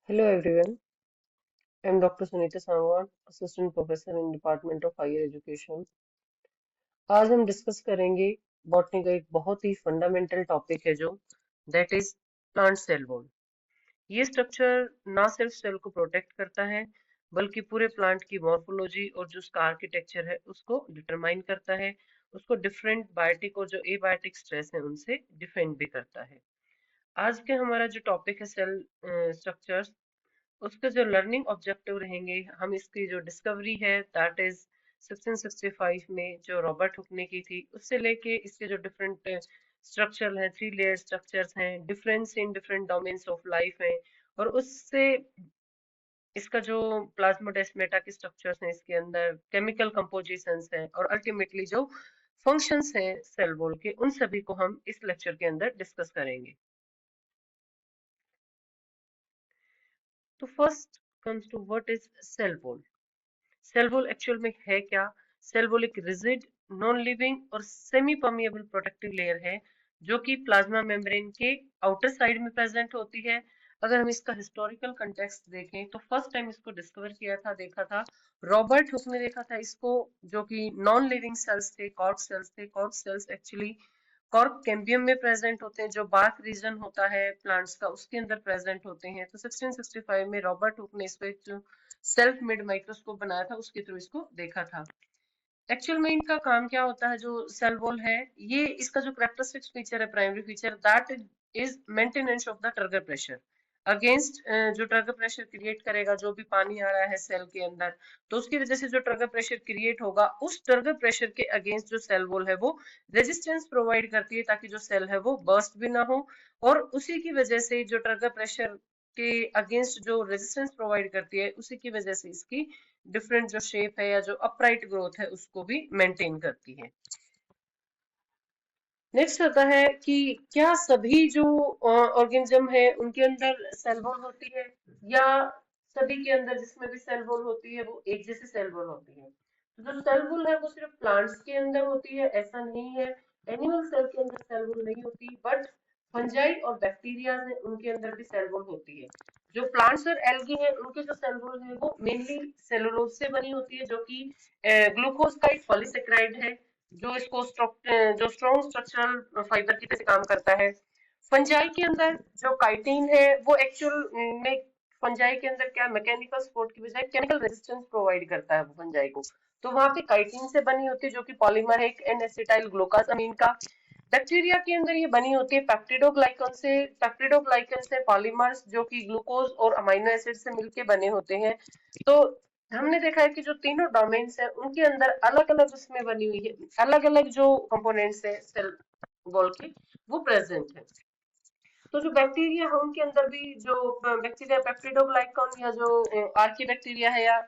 Hello everyone, I'm Dr. Sunita Sangwan, Assistant Professor in Department of Higher Education। आज हम discuss करेंगे botany का एक बहुत ही फंडामेंटल टॉपिक है जो that is plant cell wall. ये स्ट्रक्चर ना सिर्फ सेल को प्रोटेक्ट करता है बल्कि पूरे प्लांट की मॉर्फोलॉजी और जो उसका आर्किटेक्चर है उसको डिटरमाइन करता है, उसको डिफरेंट बायोटिक और जो एबायोटिक स्ट्रेस है उनसे डिफेंड भी करता है। आज के हमारा जो टॉपिक है सेल स्ट्रक्चर्स, उसके जो लर्निंग ऑब्जेक्टिव रहेंगे, हम इसकी जो डिस्कवरी है दैट इज 1665 में जो रॉबर्ट हुक ने की थी, उससे लेके इसके जो डिफरेंट स्ट्रक्चर हैं, थ्री लेयर स्ट्रक्चर्स हैं, difference in different domains of life हैं, और उससे इसका जो प्लाज्मोडेस्माटा के स्ट्रक्चर्स हैं, इसके अंदर केमिकल कंपोजिशंस हैं, और अल्टीमेटली जो फंक्शंस हैं सेल वॉल के, उन सभी को हम इस लेक्चर के अंदर डिस्कस करेंगे। तो first comes to what is cell wall. Cell wall actual में है क्या? सेल वॉल एक रिजिड, नॉन लिविंग और सेमी परमिएबल प्रोटेक्टिव लेयर है जो कि प्लाज्मा मेम्ब्रेन के आउटर साइड में प्रेजेंट होती है। अगर हम इसका हिस्टोरिकल कंटेक्स्ट देखें तो फर्स्ट टाइम इसको डिस्कवर किया था, देखा था रॉबर्ट हुक ने, देखा था इसको, जो कि नॉन लिविंग सेल्स थे, कॉर्क सेल्स थे। Cork cells actually cork cambium में प्रेजेंट होते हैं, जो बार्क रीजन होता है प्लांट्स का, उसके अंदर प्रेजेंट होते हैं। तो 1665 में रॉबर्ट हुक ने इसको एक जो सेल्फ मेड माइक्रोस्कोप बनाया था उसके थ्रू इसको देखा था। एक्चुअल में इनका काम क्या होता है? जो सेल वॉल है, ये इसका जो कैरेक्टरिस्टिक फीचर है, primary feature, that is maintenance of the turgor pressure against. जो टर्गर प्रेशर क्रिएट करेगा, जो भी पानी आ रहा है सेल के अंदर, तो उसकी वजह से जो टर्गर प्रेशर क्रिएट होगा, उस टर्गर प्रेशर के अगेंस्ट जो सेल वॉल है वो रेजिस्टेंस प्रोवाइड करती है, ताकि जो सेल है वो बर्स्ट भी ना हो। और उसी की वजह से जो टर्गर प्रेशर के अगेंस्ट जो रेजिस्टेंस प्रोवाइड करती है, उसी की वजह से इसकी डिफरेंट जो शेप है या जो अपराइट ग्रोथ है उसको भी मेंटेन करती है। नेक्स्ट आता है कि क्या सभी जो ऑर्गेनिज्म है उनके अंदर सेल वॉल होती है, या सभी के अंदर जिसमें भी सेल वॉल होती है वो एक जैसी सेल वॉल होती है? तो जो सेल वॉल है वो सिर्फ प्लांट्स के अंदर होती है ऐसा नहीं है, एनिमल सेल के अंदर सेल वॉल नहीं होती, बट फंजाई और बैक्टीरिया है उनके अंदर भी सेल वॉल होती है। जो प्लांट्स और एल्गी है उनके जो सेल वॉल है वो मेनली सेलुलोज से बनी होती है, जो कि ग्लूकोज का एक पॉलीसेकेराइड है, जो इसको जो स्ट्रॉन्ग स्ट्रक्चरल फाइबर की तरह काम करता है। फंजाई के अंदर जो काइटिन है वो एक्चुअल में, फंजाई के अंदर क्या, मैकेनिकल सपोर्ट की बजाय केमिकल रेजिस्टेंस प्रोवाइड करता है वो फंजाई को। तो वहां पे काइटिन से बनी होती है जो कि पॉलीमर है एक एन एसिटाइल ग्लूकासामीन का। बैक्टीरिया के अंदर ये बनी होती है पेप्टिडोग्लाइकन से। पेप्टिडोग्लाइकन से पॉलीमर्स जो कि ग्लूकोज और अमीनो एसिड से मिलके बने होते हैं। तो हमने देखा है कि जो तीनों डोमेन्स है उनके अंदर अलग अलग उसमें बनी हुई है, अलग अलग जो कंपोनेंट्स है सेल वॉल के, वो प्रेजेंट है। तो जो बैक्टीरिया है उनके अंदर भी जो बैक्टीरिया पेप्टिडोग्लाइकन या जो आर्की बैक्टीरिया है या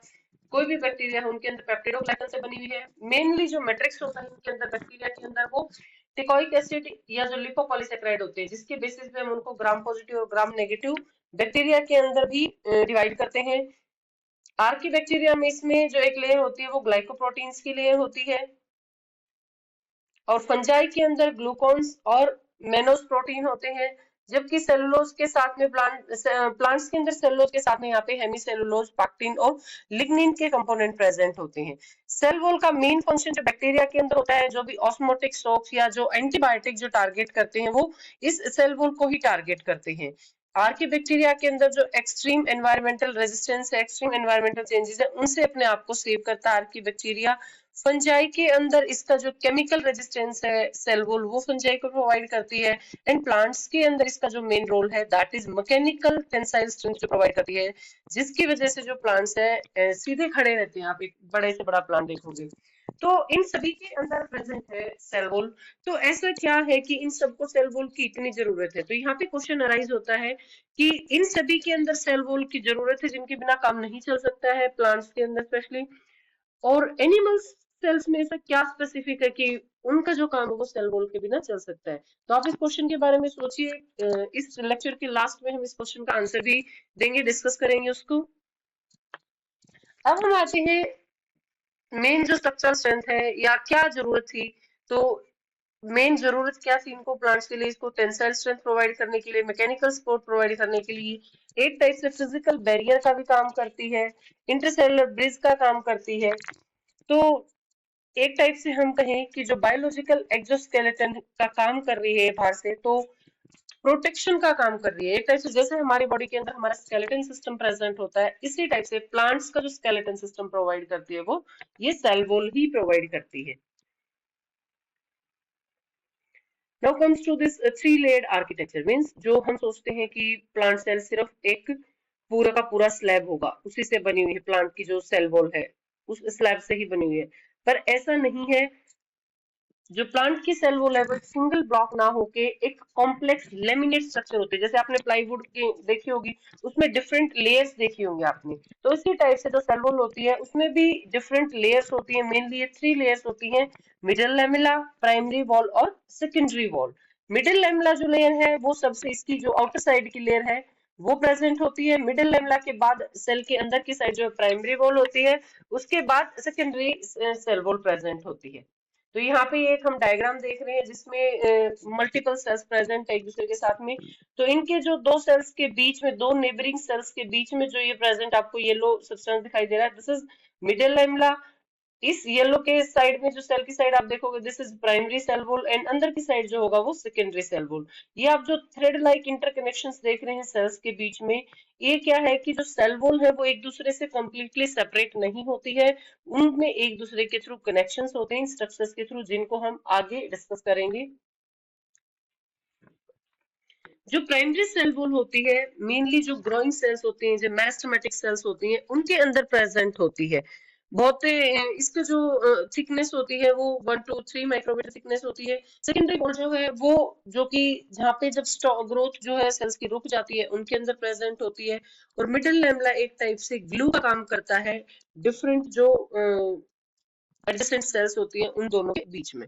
कोई भी बैक्टीरिया है उनके अंदर पेप्टिडोग्लाइकन से बनी हुई है। मेनली जो मैट्रिक्स होता है उनके अंदर बैक्टीरिया के अंदर वो टिकोइक एसिड या जो लिपोपॉलीसेकेराइड होते हैं, जिसके बेसिस पे हम उनको ग्राम पॉजिटिव और ग्राम नेगेटिव बैक्टीरिया के अंदर भी डिवाइड करते हैं। आर्की बैक्टीरिया में इसमें जो एक लेयर होती है वो ग्लाइकोप्रोटीन्स की लेयर होती है, और फंजाई के अंदर ग्लूकोन्स और मेनोस प्रोटीन होते हैं। जबकि सेलुलोज के साथ में प्लांट्स के अंदर सेलुलोज के साथ में यहाँ पे हेमीसेलुलोज, पैक्टिन और लिग्निन के कंपोनेंट प्रेजेंट होते हैं। सेल वॉल का मेन फंक्शन जो बैक्टीरिया के अंदर होता है, जो भी ऑस्मोटिक शॉक्स या जो एंटीबायोटिक जो टारगेट करते हैं वो इस सेल वॉल को ही टारगेट करते हैं। आर्की बैक्टीरिया के अंदर जो एक्सट्रीम एनवायरमेंटल रेजिस्टेंस है, एक्सट्रीम एनवायरमेंटल चेंजेस है, उनसे अपने आप को सेव करता है आर्की बैक्टीरिया। फंजाई के अंदर इसका जो केमिकल रेजिस्टेंस है सेल वॉल, वो फंजाई को प्रोवाइड करती है। एंड प्लांट्स के अंदर इसका जो मेन रोल है that is mechanical tensile strength जो प्रोवाइड करती है, जिसकी वजह से जो प्लांट्स है सीधे खड़े रहते हैं। आप एक बड़े से बड़ा प्लांट देखोगे तो इन सभी के अंदर प्रेजेंट है सेल वॉल। तो ऐसा क्या है कि इन सबको सेल वॉल की इतनी जरूरत है? तो यहाँ पे क्वेश्चन अराइज होता है कि इन सभी के अंदर सेल वॉल की जरूरत है, जिनके बिना काम नहीं चल सकता है प्लांट्स के अंदर स्पेशली। और एनिमल्स सेल्स में ऐसा क्या स्पेसिफिक है कि उनका जो काम है वो सेल वॉल के बिना चल सकता है? तो आप इस क्वेश्चन के बारे में सोचिए। इस लेक्चर के लास्ट में हम इस क्वेश्चन का आंसर भी देंगे, डिस्कस करेंगे उसको। अब हम आते हैं मेन जो स्ट्रक्चरल स्ट्रेंथ है या क्या जरूरत थी। तो मेन जरूरत क्या थी इनको प्लांट्स के लिए, इसको टेंसाइल स्ट्रेंथ प्रोवाइड करने के लिए, मैकेनिकल सपोर्ट प्रोवाइड करने के लिए, एक टाइप से फिजिकल बैरियर का भी काम करती है, इंटरसेलुलर ब्रिज का काम करती है। तो एक टाइप से हम कहें कि जो बायोलॉजिकल एक्सोस्केलेटन का काम कर रही है बाहर से, तो प्रोटेक्शन का काम कर रही है। एक टाइप से जैसे हमारी बॉडी के अंदर हमारा स्केलेटन सिस्टम प्रेजेंट होता है, इसी टाइप से प्लांट्स का जो स्केलेटन सिस्टम प्रोवाइड करती है वो ये सेल वॉल ही प्रोवाइड करती है। Now comes to this three layered architecture, means जो हम सोचते हैं कि प्लांट सेल सिर्फ एक पूरा का पूरा स्लैब होगा, उसी से बनी हुई है प्लांट की जो सेल वॉल है, उस स्लैब से ही बनी हुई है, पर ऐसा नहीं है। जो प्लांट की सेल वॉल है वो सिंगल ब्लॉक ना होके एक कॉम्प्लेक्स लेमिनेट स्ट्रक्चर होते हैं। जैसे आपने प्लाईवुड की देखी होगी, उसमें डिफरेंट लेयर्स देखी होंगी आपने, तो इसी टाइप से जो सेल वॉल होती है उसमें भी डिफरेंट लेयर्स होती है। मेनली ये थ्री लेयर्स होती हैं: मिडल लेमिला, प्राइमरी वॉल और सेकेंडरी वॉल। मिडिल लेमिला जो लेयर है वो सबसे, इसकी जो आउटर साइड की लेयर है वो प्रेजेंट होती है। मिडिल लेमिला के बाद सेल के अंदर की साइड जो प्राइमरी वॉल होती है, उसके बाद सेकेंडरी सेल वॉल प्रेजेंट होती है। तो यहाँ पे एक हम डायग्राम देख रहे हैं जिसमें मल्टीपल सेल्स प्रेजेंट है एक दूसरे के साथ में। तो इनके जो दो सेल्स के बीच में, दो नेबरिंग सेल्स के बीच में जो ये प्रेजेंट आपको येलो सब्सटेंस दिखाई दे रहा है, दिस इज मिडिल लेमिला। इस येलो के साइड में जो सेल की साइड आप देखोगे, this is primary cell wall, and अंदर की साइड जो होगा वो सेकेंडरी सेल वॉल। ये आप जो थ्रेड लाइक इंटरकनेक्शंस देख रहे हैं सेल्स के बीच में, ये क्या है कि जो सेल वॉल है वो एक दूसरे से कंप्लीटली सेपरेट नहीं होती है, उनमें एक दूसरे के थ्रू कनेक्शंस होते हैं स्ट्रक्चर्स के थ्रू, जिनको हम आगे डिस्कस करेंगे। जो प्राइमरी सेल वॉल होती है मेनली जो ग्रोइंग सेल्स होती हैं, जो मेरिस्टेमेटिक सेल्स होती हैं, उनके अंदर प्रेजेंट होती है। बहुत इसका जो थिकनेस होती है वो 1 to 3 माइक्रोमीटर थिकनेस होती है। सेकेंडरी वॉल जो है वो, जो कि जहाँ पे जब ग्रोथ जो है सेल्स की रुक जाती है उनके अंदर प्रेजेंट होती है। और मिडिल लेमला एक टाइप से ग्लू का काम करता है डिफरेंट जो एडजेसेंट सेल्स होती है उन दोनों के बीच में।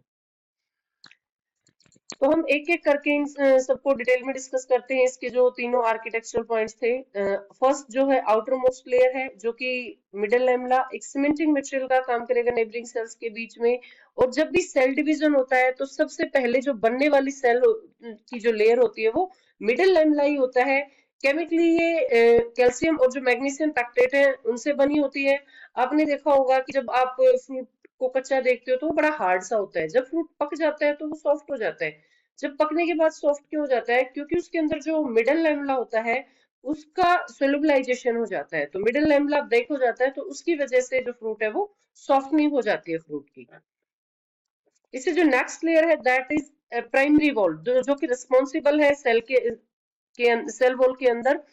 तो हम एक एक करके इन सबको डिटेल में डिस्कस करते हैं। इसके जो तीनों आर्किटेक्चरल पॉइंट्स थे, फर्स्ट जो है आउटर मोस्ट लेयर है, जो कि मिडिल लेमला, एक सीमेंटिंग मटेरियल का काम करेगा नेबरिंग सेल्स के बीच में। और जब भी सेल डिवीजन होता है तो सबसे पहले जो बनने वाली सेल की जो लेयर होती है वो मिडिल लेमला ही होता है। केमिकली ये कैल्शियम और जो मैग्नीशियम पैक्टेट है उनसे बनी होती है। आपने देखा होगा कि जब आप फ्रूट को कच्चा देखते हो तो वो बड़ा हार्ड सा होता है, जब फ्रूट पक जाता है तो वो सॉफ्ट हो जाता है। जब पकने के बाद सॉफ्ट क्यों हो जाता है? क्योंकि उसके अंदर जो मिडल लेमला होता है उसका सोलुबलाइजेशन हो जाता है, तो मिडल लेमला ब्रेक हो जाता है, तो उसकी वजह से जो फ्रूट है वो सॉफ्टनिंग हो जाती है फ्रूट की। इससे जो नेक्स्ट लेयर है दैट इज प्राइमरी वॉल, जो कि रिस्पॉन्सिबल है सेल वॉल के अंदर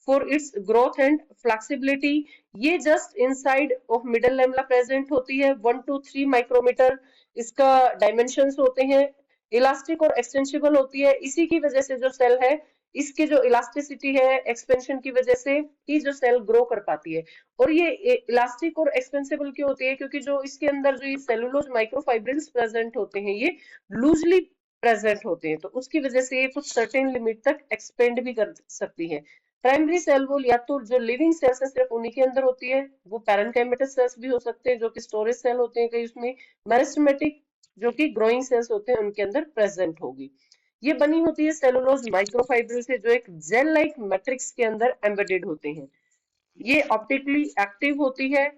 for its growth and flexibility. ये just inside of middle lamella present होती है, 1 to 3 माइक्रोमीटर इसका डायमेंशंस होते हैं। इलास्टिक और एक्सटेंसिबल होती है, इसी की वजह से जो सेल है इसकी जो इलास्टिसिटी है एक्सपेंशन की वजह से ही जो सेल ग्रो कर पाती है। और ये इलास्टिक और एक्सपेंसिबल क्यों होती है? क्योंकि जो इसके अंदर जो ये सेलुलोज माइक्रोफाइब्रिल्स प्रेजेंट होते हैं ये लूजली प्रेजेंट होते हैं, तो उसकी वजह से ये कुछ सर्टेन लिमिट तक एक्सपेंड भी कर सकती है। प्राइमरी सेल वॉल या तो जो लिविंग सेल्स है सिर्फ उन्हीं के अंदर होती है, वो पैरेन्काइमेटस सेल्स भी हो सकते हैं जो कि स्टोरेज सेल होते हैं कई उसमें। मेरिस्टेमेटिक जो कि ग्रोइंग सेल्स होते हैं उनके अंदर प्रेजेंट होगी। ये बनी होती है सेलुलोज माइक्रोफाइब्रिल से, जो एक जेल लाइक मैट्रिक्स के अंदर एम्बेडेड होते हैं। ये ऑप्टिकली एक्टिव होती है,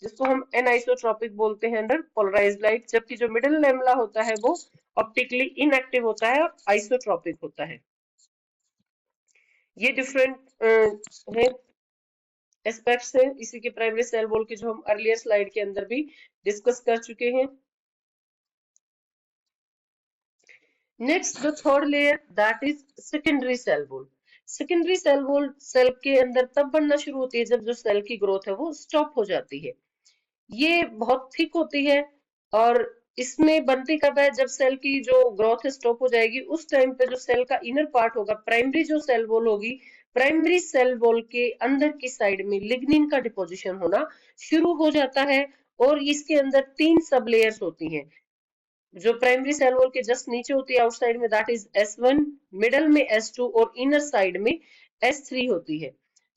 जिसको हम एनआइसोट्रॉपिक बोलते हैं अंडर पोलराइज्ड लाइट, जबकि जो मिडिल लेमला होता है वो ऑप्टिकली इनएक्टिव होता है और आइसोट्रॉपिक होता है। ये डिफरेंट है एस्पेक्ट्स हैं इसी के प्राइमरी सेल वॉल के, जो हम अर्लियर स्लाइड के अंदर भी डिस्कस कर चुके हैं। Next the third layer that is secondary cell wall. Secondary cell wall cell के अंदर तब बनना शुरू होती है जब जो सेल की ग्रोथ है वो स्टॉप हो जाती है। ये बहुत थिक होती है और इसमें बनती कब है? जब सेल की जो ग्रोथ स्टॉप हो जाएगी उस टाइम पे जो सेल का इनर पार्ट होगा, प्राइमरी जो सेल वॉल होगी, प्राइमरी सेल वॉल के अंदर की साइड में लिग्निन का डिपोजिशन होना शुरू हो जाता है। और इसके अंदर 3 सब लेयर्स होती हैं। जो प्राइमरी सेल वॉल के जस्ट नीचे होती है आउटसाइड में, दैट इज S1, मिडल में S2 और इनर साइड में S3 होती है।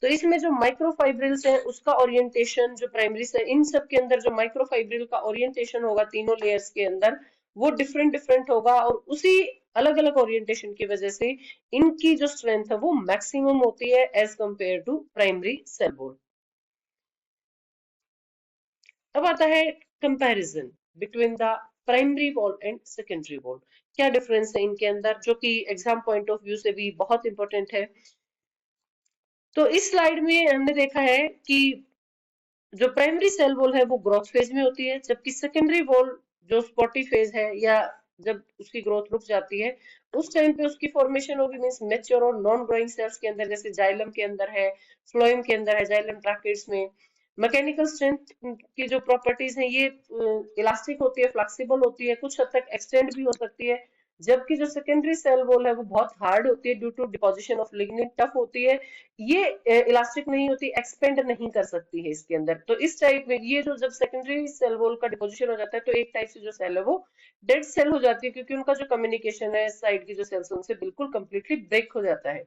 तो इसमें जो माइक्रोफाइब्रिल्स है उसका ओरिएंटेशन, जो प्राइमरी सेल, इन सब के अंदर जो माइक्रोफाइब्रिल का ओरिएंटेशन होगा तीनों लेयर्स के अंदर, वो डिफरेंट डिफरेंट होगा, और उसी अलग अलग ओरिएंटेशन की वजह से इनकी जो स्ट्रेंथ है वो मैक्सिमम होती है as compare to primary cell wall. अब आता है comparison between the primary wall and secondary wall. क्या डिफरेंस है इनके अंदर, जो कि एग्जाम पॉइंट ऑफ व्यू से भी बहुत इंपॉर्टेंट है। तो इस स्लाइड में हमने देखा है कि जो प्राइमरी सेल वॉल है वो ग्रोथ फेज में होती है, जबकि सेकेंडरी वॉल जो स्पॉटी फेज है, या जब उसकी ग्रोथ रुक जाती है उस टाइम पे उसकी फॉर्मेशन होगी, मींस मेच्योर और नॉन ग्रोइंग सेल्स के अंदर, जैसे जाइलम के अंदर है, फ्लोएम के अंदर है, जाइलम ट्रैक्टेट्स में। मैकेनिकल स्ट्रेंथ की जो प्रॉपर्टीज हैं ये इलास्टिक होती है, फ्लेक्सिबल होती है, कुछ हद तक एक्सटेंड भी हो सकती है, जबकि जो सेकेंडरी सेल वॉल है वो बहुत हार्ड होती है due to deposition of lignin, tough होती है, ये इलास्टिक नहीं होती, एक्सपेंड नहीं कर सकती है इसके अंदर। तो इस टाइप में ये जो जब सेकेंडरी सेल वॉल का डिपोजिशन हो जाता है तो एक टाइप से जो सेल है वो डेड सेल हो जाती है, क्योंकि उनका जो कम्युनिकेशन है साइड की जो सेल्स उनसे बिल्कुल कंप्लीटली ब्रेक हो जाता है।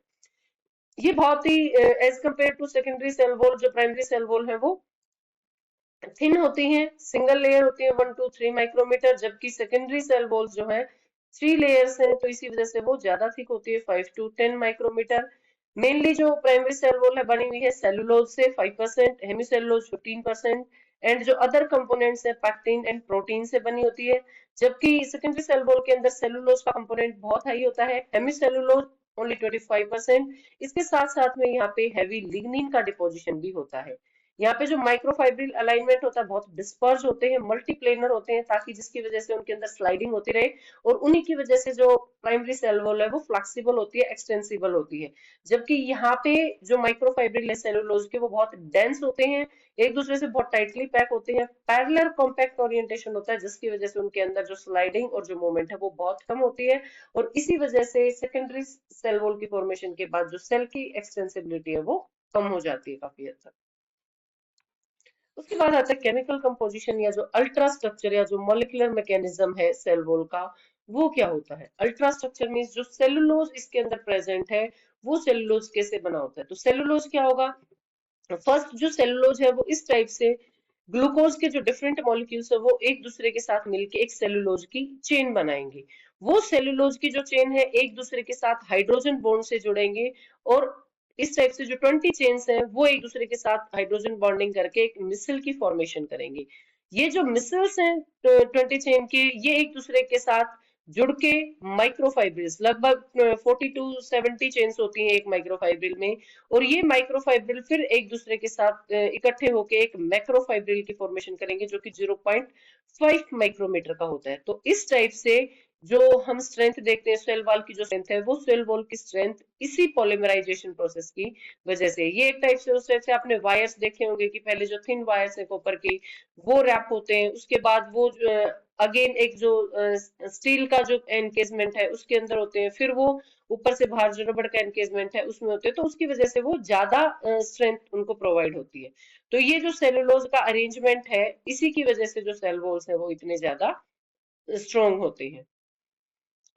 ये बहुत ही as compare to secondary cell wall, जो प्राइमरी सेल वॉल है वो थिन होती हैं, सिंगल लेयर होती है 1 to 3 माइक्रोमीटर, जबकि सेकेंडरी सेल वॉल्स जो है 3 लेयर्स हैं, तो इसी वजह से वो ज्यादा थिक होती है 5 to 10 माइक्रोमीटर। मेनली जो प्राइमरी सेल वॉल है बनी हुई है सेलुलोज से 5%, हेमिसेलुलोज 15%, एंड जो अदर कंपोनेंट्स है पैक्टिन एंड प्रोटीन से बनी होती है, जबकि सेकेंडरी सेल वॉल के अंदर सेलुलोज का कंपोनेंट बहुत हाई होता है, हेमिसेलुलोज ओनली 25%। इसके साथ साथ में यहाँ पे हैवी लिग्निन का डिपोजिशन भी होता है। यहाँ पे जो माइक्रोफाइब्रिल अलाइनमेंट होता है बहुत डिस्पर्स होते हैं, मल्टीप्लेनर होते हैं, ताकि जिसकी वजह से उनके अंदर स्लाइडिंग होती रहे, और उन्हीं की वजह से जो प्राइमरी सेल वॉल है वो फ्लेक्सिबल होती है, एक्सटेंसिबल होती है। जबकि यहाँ पे जो माइक्रोफाइब्रिल है सेलुलोज के वो बहुत डेंस होते हैं, एक दूसरे से बहुत टाइटली पैक होते हैं, पैरेलल कॉम्पैक्ट ओरिएंटेशन होता है, जिसकी वजह से उनके अंदर जो स्लाइडिंग और जो मूवमेंट है वो बहुत कम होती है, और इसी वजह से सेकेंडरी सेल वॉल की फॉर्मेशन के बाद जो सेल की एक्सटेंसिबिलिटी है वो कम हो जाती है काफी हद तक। उसके बाद आता है केमिकल कंपोजिशन, या जो अल्ट्रा स्ट्रक्चर या जो मॉलिक्यूलर मैकेनिज्म है सेल वॉल का, वो क्या होता है। अल्ट्रा स्ट्रक्चर मींस जो सेलुलोज इसके अंदर प्रेजेंट है वो सेलुलोज कैसे बना होता है। तो सेलुलोज क्या होगा, फर्स्ट जो सेलुलोज है वो इस टाइप से ग्लूकोज के जो डिफरेंट मॉलिक्यूल्स है वो एक दूसरे के साथ मिलके एक सेलुलोज की चेन बनाएंगे। वो सेलुलोज की जो चेन है एक दूसरे के साथ हाइड्रोजन बॉन्ड से जुड़ेंगे, और इस टाइप से जो 20 चेन्स हैं वो एक दूसरे के साथ हाइड्रोजन बॉन्डिंग करके एक मिसल की फॉर्मेशन करेंगे। ये जो मिसल्स हैं 20 चेन के, ये एक दूसरे के साथ जुड़ के माइक्रोफाइब्रिल्स, लगभग 40 to 70 चेन्स होती हैं एक माइक्रोफाइब्रिल में, और ये माइक्रोफाइब्रिल फिर एक दूसरे के साथ इकट्ठे होकर एक मैक्रोफाइब्रिल की फॉर्मेशन करेंगे, जो कि 0.5 माइक्रोमीटर का होता है। तो इस टाइप से जो हम स्ट्रेंथ देखते हैं सेल वॉल की, जो स्ट्रेंथ है वो सेल वॉल की स्ट्रेंथ इसी पॉलीमराइजेशन प्रोसेस की वजह से। ये एक टाइप से, उस टाइप से आपने वायर्स देखे होंगे कि पहले जो थिन वायर्स है कॉपर की वो रैप होते हैं, उसके बाद वो अगेन एक जो स्टील का जो एनकेजमेंट है उसके अंदर होते हैं, फिर वो ऊपर से बाहर जो रबड़ का एनकेजमेंट है उसमें होते हैं, तो उसकी वजह से वो ज्यादा स्ट्रेंथ उनको प्रोवाइड होती है। तो ये जो सेलुलोज का अरेंजमेंट है इसी की वजह से जो सेल वॉल्स है वो इतने ज्यादा स्ट्रॉन्ग होते हैं।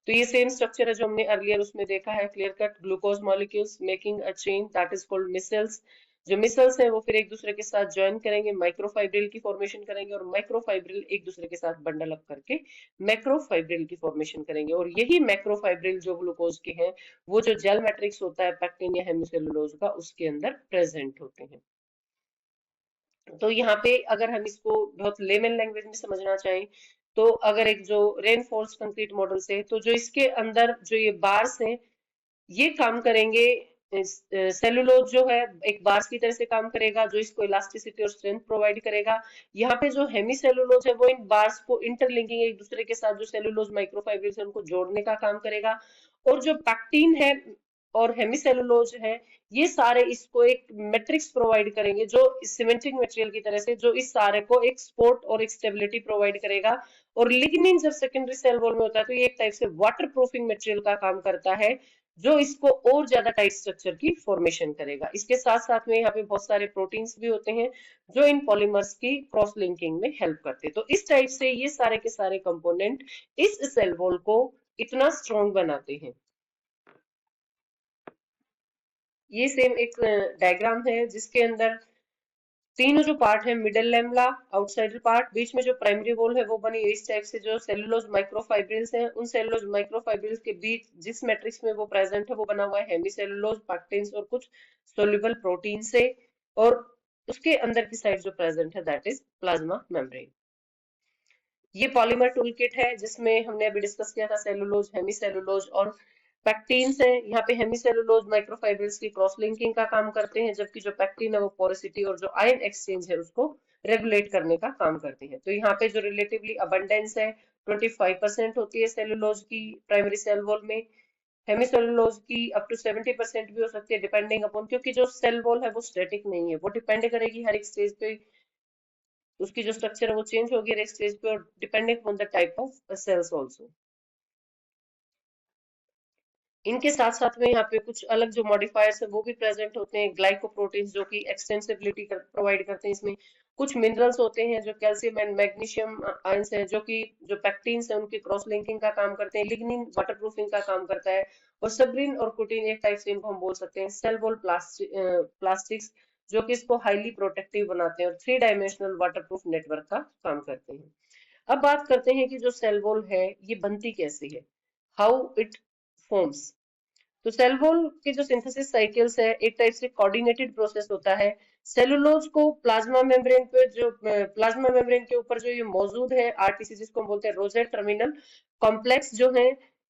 तो ये सेम स्ट्रक्चर है जो हमने अर्लियर उसमें देखा है, clear cut glucose molecules making a chain that is called micelles. जो मिसल्स हैं वो फिर एक दूसरे के साथ ज्वाइन करेंगे, माइक्रोफाइब्रिल की फॉर्मेशन करेंगे, और माइक्रोफाइब्रिल एक दूसरे के साथ बंडल अप करके मैक्रोफाइब्रिल की फॉर्मेशन करेंगे, और यही मैक्रोफाइब्रिल जो ग्लूकोज के हैं वो जो जेल मैट्रिक्स होता है पैक्टिन या हेमिसेलुलोज का उसके अंदर प्रेजेंट होते हैं। तो यहाँ पे अगर हम इसको बहुत लेमन लैंग्वेज में समझना चाहें, तो अगर एक जो रेनफोर्स कंक्रीट मॉडल से, तो जो इसके अंदर जो ये बार्स हैं ये काम करेंगे, सेलुलोज जो है एक बार्स की तरह से काम करेगा जो इसको इलास्टिसिटी और स्ट्रेंथ प्रोवाइड करेगा। यहाँ पे जो हेमी सेलुलोज है वो इन बार्स को इंटरलिंकिंग एक दूसरे के साथ जो सेलुलोज माइक्रोफाइब्रिल्स है उनको जोड़ने का काम करेगा, और जो पैक्टिन है और हेमिसेलुलोज है ये सारे इसको एक मैट्रिक्स प्रोवाइड करेंगे जो सीमेंटिंग मटेरियल की तरह से, जो इस सारे को एक सपोर्ट और एक स्टेबिलिटी प्रोवाइड करेगा। और लिग्निन जब सेकेंडरी सेल वॉल में होता है तो ये एक टाइप से वाटर प्रूफिंग मटेरियल का काम करता है, जो इसको और ज्यादा टाइट स्ट्रक्चर की फॉर्मेशन करेगा। इसके साथ साथ में यहाँ पे बहुत सारे प्रोटीन्स भी होते हैं जो इन पॉलीमर्स की क्रॉस लिंकिंग में हेल्प करते हैं। तो इस टाइप से ये सारे के सारे कंपोनेंट इस सेल वॉल को इतना स्ट्रॉन्ग बनाते हैं। ये सेम एक डायग्राम है जिसके अंदर तीनों जो पार्ट है, मिडल लेमला, आउटसाइडर पार्ट, बीच में जो प्राइमरी वॉल है वो बनी इस टाइप से, जो सेलुलोज माइक्रोफाइब्रिल्स हैं, उन सेलुलोज माइक्रोफाइब्रिल्स के बीच जिस मैट्रिक्स में वो प्रेजेंट है वो बना हुआ है हेमिसेलुलोज, पैक्टिन्स और कुछ सोल्यूबल प्रोटीन से, और उसके अंदर की साइड जो प्रेजेंट है दैट इज प्लाज्मा मेम्ब्रेन। ये पॉलीमर टूल किट है जिसमें हमने अभी डिस्कस किया था सेलुलोज, हेमिसेलुलोज और पैक्टीन्स हैं। यहाँ पे हेमिसेलुलोज माइक्रोफाइब्रिल्स की क्रॉस लिंकिंग का काम करते हैं, जबकि जो पैक्टीन है वो पोरोसिटी और जो आयन एक्सचेंज है उसको रेगुलेट करने का काम करती है। तो यहाँ पे जो रिलेटिवली अबंडेंस है 25% होती है सेलुलोज की प्राइमरी सेल वॉल में, हेमिसेलुलोज की अप टू 70% भी हो सकती है डिपेंडिंग अपॉन, क्योंकि जो सेल वॉल है वो स्टैटिक नहीं है, वो डिपेंड करेगी हर एक स्टेज पे, उसकी जो स्ट्रक्चर है वो चेंज होगी हर एक स्टेज पे, और depending on the type of sales also. इनके साथ साथ में यहाँ पे कुछ अलग जो मॉडिफायर्स है वो भी प्रेजेंट होते हैं, ग्लाइकोप्रोटीन्स जो कि एक्सटेंसिबिलिटी प्रोवाइड करते हैं इसमें, कुछ मिनरल्स होते हैं जो कैल्शियम एंड मैग्नीशियम आयंस है, जो कि जो पैक्टीन्स है उनकी क्रॉस लिंकिंग का काम करते हैं, लिग्निन वाटरप्रूफिंग का काम करता है, और सबरिन और कुटिन एक टाइप से इनको हम बोल सकते हैं सेल वॉल प्लास्टिक्स, जो कि इसको हाईली प्रोटेक्टिव बनाते हैं और 3 डायमेंशनल वाटरप्रूफ नेटवर्क का काम करते हैं। अब बात करते हैं कि जो सेल वॉल है ये बनती कैसे है, हाउ इट फॉर्म्स। तो सेल वॉल के जो सिंथेसिस साइकिल्स है एक टाइप से कोऑर्डिनेटेड प्रोसेस होता है। सेलुलोज को प्लाज्मा मेम्ब्रेन पे जो प्लाज्मा मेम्ब्रेन के ऊपर जो ये मौजूद है आरटीसी, जिसको हम बोलते हैं रोजेट टर्मिनल कॉम्प्लेक्स जो है,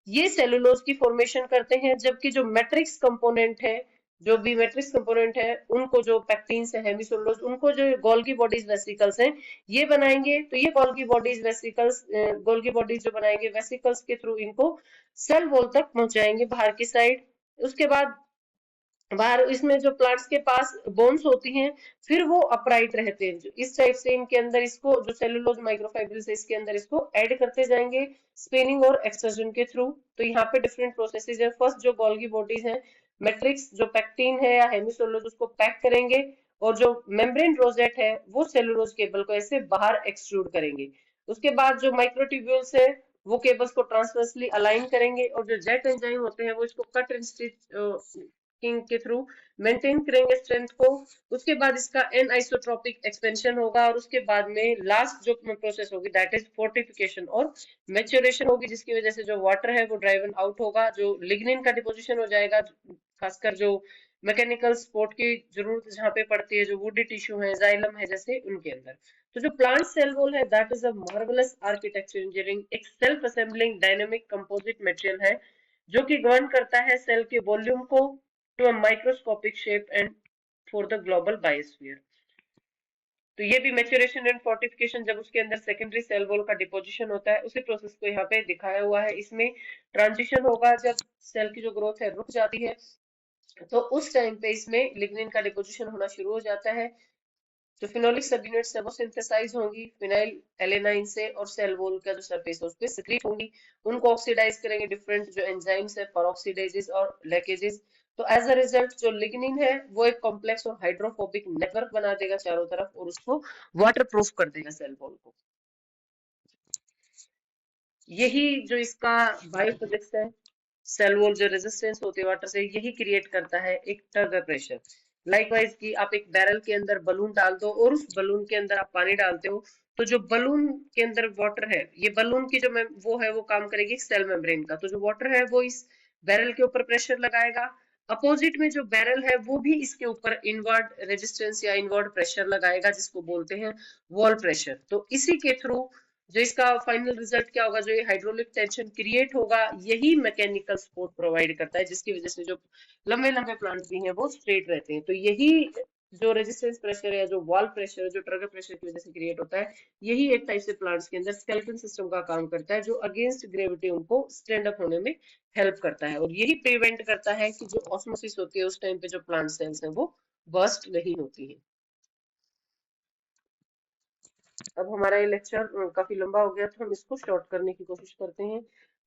ये सेलुलोज की फॉर्मेशन करते हैं, जबकि जो मैट्रिक्स कंपोनेंट है, जो भी मैट्रिक्स कंपोनेंट है उनको जो पैक्टीन्स है हेमिसेलुलोज, उनको जो गोल्गी बॉडीज वेसिकल्स हैं ये बनाएंगे। तो ये Golgi bodies vesicles, Golgi bodies जो बनाएंगे वेसिकल्स के थ्रू इनको सेल वॉल तक पहुंचाएंगे बाहर की साइड। उसके बाद बाहर इसमें जो प्लांट्स के पास बोन्स होती हैं, फिर वो अपराइट रहते हैं, जो इस टाइप से इनके अंदर इसको जो सेलुलोज माइक्रोफाइब्रिल्स है इसके अंदर इसको ऐड करते जाएंगे स्पिनिंग और एक्सट्रूजन के थ्रू। तो यहाँ पे डिफरेंट प्रोसेसेस है। फर्स्ट जो गोल्गी बॉडीज है, मैट्रिक्स जो पैक्टीन है या हेमिसेलुलोज उसको पैक करेंगे, और जो मेम्ब्रेन रोजेट है वो सेलुलोज केबल को ऐसे बाहर एक्सट्रूड करेंगे। उसके बाद जो माइक्रोट्यूब्यूल्स है वो केबल्स को ट्रांसवर्सली अलाइन करेंगे, और जो जेट एंजाइम होते हैं वो इसको कट एंड स्टिच किंग के थ्रू मेंटेन करेंगे स्ट्रेंथ को। उसके बाद इसका एन आइसोट्रोपिक एक्सपेंशन होगा, और उसके बाद में लास्ट जो प्रोसेस होगी दैट इज फोर्टिफिकेशन और मेच्योरेशन होगी, जिसकी वजह से जो वाटर है वो ड्राइवन आउट होगा, जो लिग्निन का डिपोजिशन हो जाएगा, खासकर जो मैकेनिकल सपोर्ट की जरूरत जहाँ पे पड़ती है, जो वुडी टिश्यू है जाइलम है जैसे उनके अंदर। तो जो प्लांट सेल वॉल है that is a marvellous architecture engineering, एक self assembling dynamic composite material है जो कि गवर्न करता है सेल के वॉल्यूम को to a microscopic shape and for the global biosphere। तो ये भी मैच्योरेशन एंड फोर्टिफिकेशन, जब उसके अंदर सेकेंडरी सेल वॉल का डिपोजिशन होता है उसी प्रोसेस को यहाँ पे दिखाया हुआ है। इसमें ट्रांजिशन होगा जब सेल की जो ग्रोथ है रुक जाती है, तो उस टाइम पे इसमें लिग्निन का डिपोजिशन होना शुरू हो जाता है। जो फिनोलिक सब यूनिट्स है वो सिंथेसाइज होंगी फिनाइल एलेनाइन से, और सेल वॉल का जो सरफेस है उस पे सिक्रीट होंगी, उनको ऑक्सीडाइज करेंगे डिफरेंट जो एंजाइम्स है पेरोक्सीडेजेस और लेकेजेस। तो एज अ रिजल्ट जो लिग्निन है वो एक कॉम्प्लेक्स और हाइड्रोफोबिक नेटवर्क बना देगा चारों तरफ, और उसको वाटरप्रूफ कर देगा सेल वॉल को। यही जो इसका बायोफिजिक्स है, सेल वॉल जो रेजिस्टेंस होती है वाटर से, यही क्रिएट करता है एक टग प्रेशर। लाइकवाइज कि आप एक बैरल के अंदर बलून डाल दो और उस बलून के अंदर आप पानी डालते हो, तो जो बलून के अंदर वाटर है, ये बलून की जो वो है वो काम करेगी सेल मेम्ब्रेन का, तो जो वाटर है वो इस बैरल के ऊपर प्रेशर लगाएगा। अपोजिट में जो बैरल है वो भी इसके ऊपर इनवर्ड रेजिस्टेंस या इनवर्ड प्रेशर लगाएगा, जिसको बोलते हैं वॉल प्रेशर। तो इसी के थ्रू जो इसका फाइनल रिजल्ट क्या होगा, जो ये हाइड्रोलिक टेंशन क्रिएट होगा, यही मैकेनिकल सपोर्ट प्रोवाइड करता है, जिसकी वजह से जो लंबे लंबे प्लांट भी हैं वो स्ट्रेट रहते हैं। तो यही जो रेजिस्टेंस प्रेशर है, जो वॉल प्रेशर, जो ट्रिगर प्रेशर की वजह से क्रिएट होता है, यही एक टाइप से प्लांट्स के अंदर स्केलेटन सिस्टम का काम करता है, जो अगेंस्ट ग्रेविटी उनको स्टैंड अप होने में हेल्प करता है, और यही प्रिवेंट करता है कि जो ऑस्मोसिस होती है उस टाइम पे जो प्लांट सेल्स हैं वो बर्स्ट नहीं होती है। अब हमारा ये लेक्चर काफी लंबा हो गया, तो हम इसको शॉर्ट करने की कोशिश करते हैं।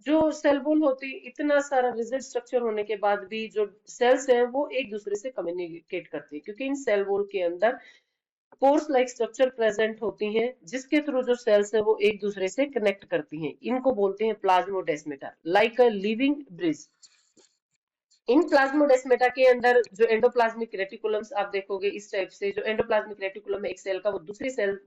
जो सेल वॉल होती है, इतना सारा रिजिड स्ट्रक्चर होने के बाद भी जो सेल्स हैं वो एक दूसरे से कम्युनिकेट करती है, क्योंकि इन सेल वॉल के अंदर पोर्स लाइक स्ट्रक्चर प्रेजेंट होती हैं, जिसके थ्रू जो सेल्स है वो एक दूसरे से कनेक्ट करती हैं। इनको बोलते हैं plasmodesmata, like a living bridge. In plasmodesmata के अंदर जो एंडोप्लाज्मिक रेटिकुलम्स आप देखोगे इस टाइप से, जो एंडोप्लाज्मिक रेटिकुलम है एक सेल का, वो दूसरी सेल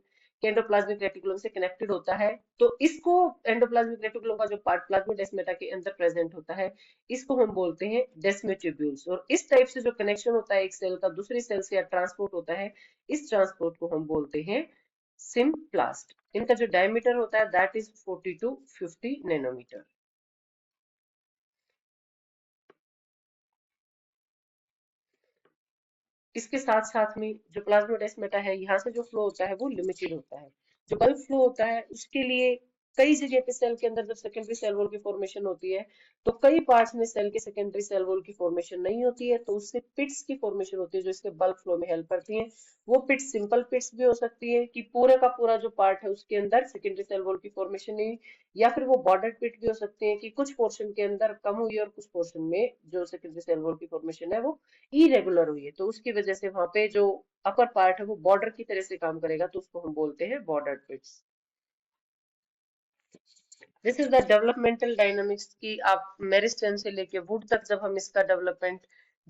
के एंडोप्लाज्मिक रेटिकुलम से कनेक्टेड होता है। तो इसको एंडोप्लाज्मिक रेटिकुलम का जो पार्ट प्लाज्मोडेस्मेटा के अंदर प्रेजेंट होता है, इसको हम बोलते हैं डेस्मेट्यूब्यूल्स। और इस टाइप से जो कनेक्शन होता है एक सेल का दूसरी सेल से, या ट्रांसपोर्ट होता है, इस ट्रांसपोर्ट को हम बोलते हैं सिम्प्लास्ट। इनका जो डायमीटर होता है दैट इज 40 to 50 नैनोमीटर। इसके साथ साथ में जो प्लाज्मोडेस्माटा है, यहाँ से जो फ्लो होता है वो लिमिटेड होता है। जो बल्क फ्लो होता है उसके लिए कई जगह पे सेल के अंदर जब सेकेंडरी सेल वॉल की फॉर्मेशन होती है, तो कई पार्ट्स में सेल के सेकेंडरी सेल वॉल की फॉर्मेशन नहीं होती है, तो उससे पिट्स की फॉर्मेशन होती है जो इसके बल्क फ्लो में हेल्प करती है। वो पिट्स सिंपल पिट्स भी हो सकती है कि पूरे का पूरा जो पार्ट है उसके अंदर सेकेंडरी सेल वॉल की फॉर्मेशन नहीं, या फिर वो बॉर्डर पिट भी हो सकते हैं कि कुछ पोर्शन के अंदर कम हुई और कुछ पोर्शन में जो सेकेंडरी सेल वॉल की फॉर्मेशन है वो इरेगुलर हुई है, तो उसकी वजह से वहां पे जो अपर पार्ट है वो बॉर्डर की तरह से काम करेगा, तो उसको हम बोलते हैं border pits. This is the developmental dynamics की आप मेरिस्टेम से लेके वुड तक जब हम इसका डेवलपमेंट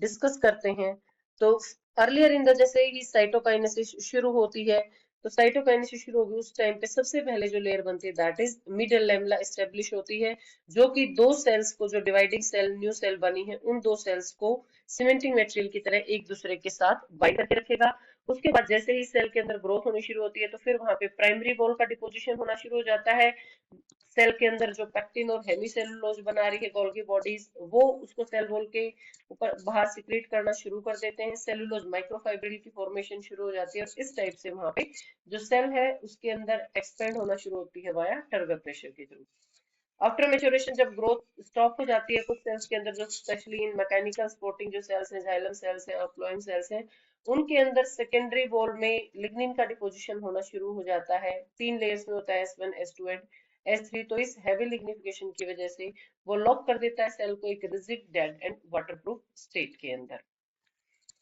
डिस्कस करते हैं, तो अर्लियर इन द जैसे ही साइटोकाइनेसिस शुरू होती है, तो साइटोकाइनेसिस शुरू होगी उस टाइम पे सबसे पहले जो लेयर बनती है that is middle lamella establish होती है, जो कि दो सेल्स को, जो डिवाइडिंग सेल न्यू सेल बनी है, उन दो सेल्स को सीमेंटिंग मटेरियल की तरह एक दूसरे के साथ बाइंड करके रखेगा। उसके बाद जैसे ही सेल के अंदर ग्रोथ होनी शुरू होती है, तो फिर वहां पे प्राइमरी वॉल का डिपोजिशन होना शुरू हो जाता है। सेल के अंदर जो पैक्टिन और हेमीसेलुलोज बना रही है गोल्गी बॉडीज, वो उसको सेल वॉल के ऊपर बाहर सिक्रीट करना शुरू कर देते हैं। सेलुलोज माइक्रोफाइब्रिल की फॉर्मेशन शुरू हो जाती है, और इस टाइप से वहां पे जो सेल है उसके अंदर एक्सपेंड होना शुरू होती है वाया टर्गर प्रेशर के थ्रू। आफ्टर मेचुरेशन जब ग्रोथ स्टॉप हो जाती है कुछ सेल्स के अंदर, जो स्पेशली इन मैकेनिकल सपोर्टिंग जो सेल्स हैं, जाइलम सेल्स हैं और फ्लोएम सेल्स हैं, उनके अंदर सेकेंडरी वॉल में लिग्निन का डिपोजिशन होना शुरू हो जाता है। तीन लेयर्स में होता है, S1 S2 एंड S3। तो इस हैवी लिग्निफिकेशन की वजह से वो लॉक कर देता है सेल को एक rigid dead and waterproof state के अंदर।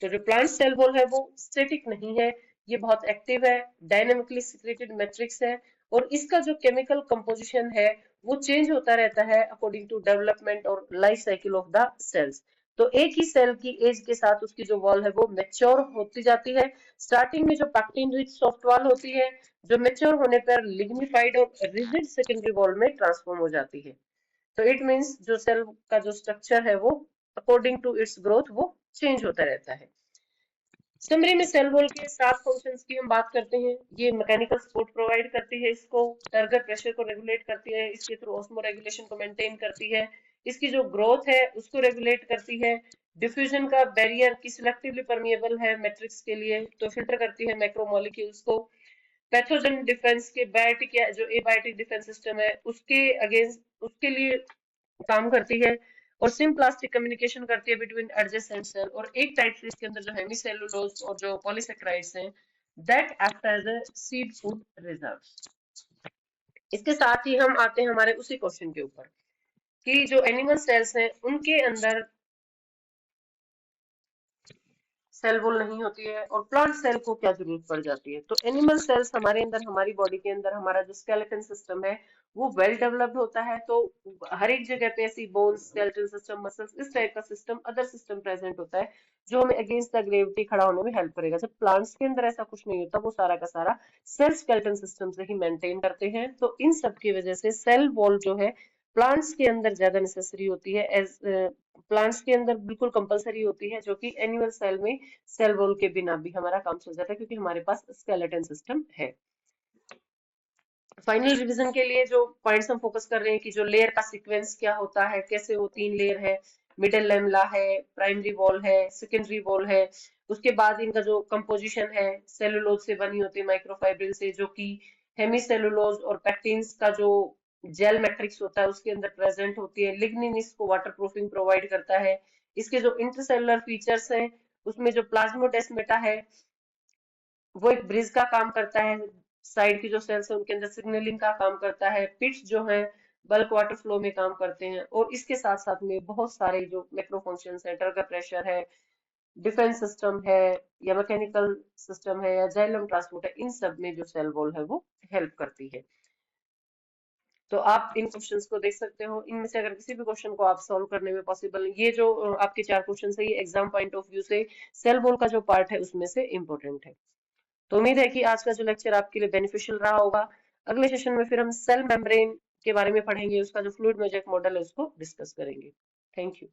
तो जो प्लांट सेल वॉल है वो स्टेटिक नहीं है, ये बहुत एक्टिव है, डायनामिकली सिक्रेटेड मैट्रिक्स है, और इसका जो केमिकल कंपोजिशन है वो चेंज होता रहता है अकॉर्डिंग टू डेवलपमेंट और life cycle of the cells. तो एक ही सेल की एज के साथ उसकी जो वॉल है वो मैच्योर होती जाती है। स्टार्टिंग में जो पैक्टिन रिच सॉफ्ट वॉल होती है, जो मैच्योर होने पर लिग्निफाइड और रिजिड सेकेंडरी वॉल में ट्रांसफॉर्म हो जाती है। तो इट मीन्स जो सेल का जो स्ट्रक्चर है वो अकॉर्डिंग टू इट्स ग्रोथ वो चेंज होता रहता है। समरी में सेल वॉल के 7 फंक्शंस की हम बात करते हैं। ये मैकेनिकल सपोर्ट प्रोवाइड करती है इसको, टर्गर प्रेशर को रेगुलेट करती है, इसके थ्रू ऑस्मो रेगुलेशन को मेंटेन करती है, इसकी जो ग्रोथ है उसको रेगुलेट करती है, डिफ्यूजन का बैरियर की सिलेक्टिवली परमिएबल है मैट्रिक्स के लिए, तो फिल्टर करती है मैक्रोमोलिक्यूल्स को, पैथोजन डिफेंस के बायोटिक या जो एबायोटिक डिफेंस सिस्टम है उसके अगेंस्ट, उसके लिए काम करती है, और सिम्प्लास्टिक कम्युनिकेशन करती है बिटवीन एडजेसेंट सेल। और एक टाइप से इसके अंदर जो हेमीसेलुलोज और जो पॉलीसेक्राइड्स हैं that act as a seed food reserve. इसके साथ ही हम आते हैं हमारे उसी क्वेश्चन के ऊपर कि जो एनिमल सेल्स हैं उनके अंदर सेल वॉल नहीं होती है, और प्लांट सेल को क्या जरूरत पड़ जाती है। तो एनिमल सेल्स हमारे अंदर, हमारी बॉडी के अंदर हमारा जो स्केलेटन सिस्टम है वो वेल डेवलप्ड होता है। तो हर एक जगह पे ऐसी बोन्स, स्केलेटन सिस्टम, मसल्स, इस टाइप का सिस्टम, अदर सिस्टम प्रेजेंट होता है जो हमें अगेंस्ट द ग्रेविटी खड़ा होने में हेल्प करेगा। जब प्लांट्स के अंदर ऐसा कुछ नहीं होता, वो सारा का सारा सेल स्केलेटन सिस्टम से ही मेंटेन करते हैं। तो इन सब की वजह से सेल वॉल जो है प्लांट्स के अंदर ज्यादा नेसेसरी होती है, एज प्लांट्स के अंदर बिल्कुल कंपलसरी होती है, जो कि एनिमल सेल में सेल वॉल के बिना भी हमारा काम चल जाता है, क्योंकि हमारे पास स्केलेटन सिस्टम है। फाइनल रिवीजन के लिए जो पॉइंट्स हम फोकस कर रहे हैं कि जो लेयर का सीक्वेंस क्या होता है, कैसे वो 3 लेयर है, मिडल लेमला है, प्राइमरी वॉल है, सेकेंडरी वॉल है, उसके बाद इनका जो कंपोजिशन है सेलुलोज से बनी होती है, माइक्रोफाइब्रिल से, जो कि हेमी सेलुलोज और पैक्टिन्स का जो जेल मैट्रिक्स होता है उसके अंदर प्रेजेंट होती है। लिग्निन इसको वाटरप्रूफिंग प्रोवाइड करता है। इसके जो इंटरसेलुलर फीचर्स हैं उसमें जो प्लाज्मोडेस्मेटा है वो एक ब्रिज का काम करता है, साइड की जो सेल्स है उनके अंदर सिग्नलिंग का काम करता है, पिट्स जो है बल्क वाटर फ्लो में काम करते हैं, और इसके साथ साथ में बहुत सारे जो मैक्रो फंक्शंस है, टर्गर प्रेशर है, डिफेंस सिस्टम है, या मैकेनिकल सिस्टम है, या जाइलम ट्रांसपोर्ट है, इन सब में जो सेल वॉल है वो हेल्प करती है। तो आप इन क्वेश्चंस को देख सकते हो। इनमें से अगर किसी भी क्वेश्चन को आप सॉल्व करने में पॉसिबल, ये जो आपके 4 क्वेश्चन है, ये एग्जाम पॉइंट ऑफ व्यू से सेल वॉल का जो पार्ट है उसमें से इम्पोर्टेंट है। तो उम्मीद है कि आज का जो लेक्चर आपके लिए बेनिफिशियल रहा होगा। अगले सेशन में फिर हम सेल मेम्ब्रेन के बारे में पढ़ेंगे, उसका जो फ्लूइड मोज़ेक मॉडल है उसको डिस्कस करेंगे। Thank you.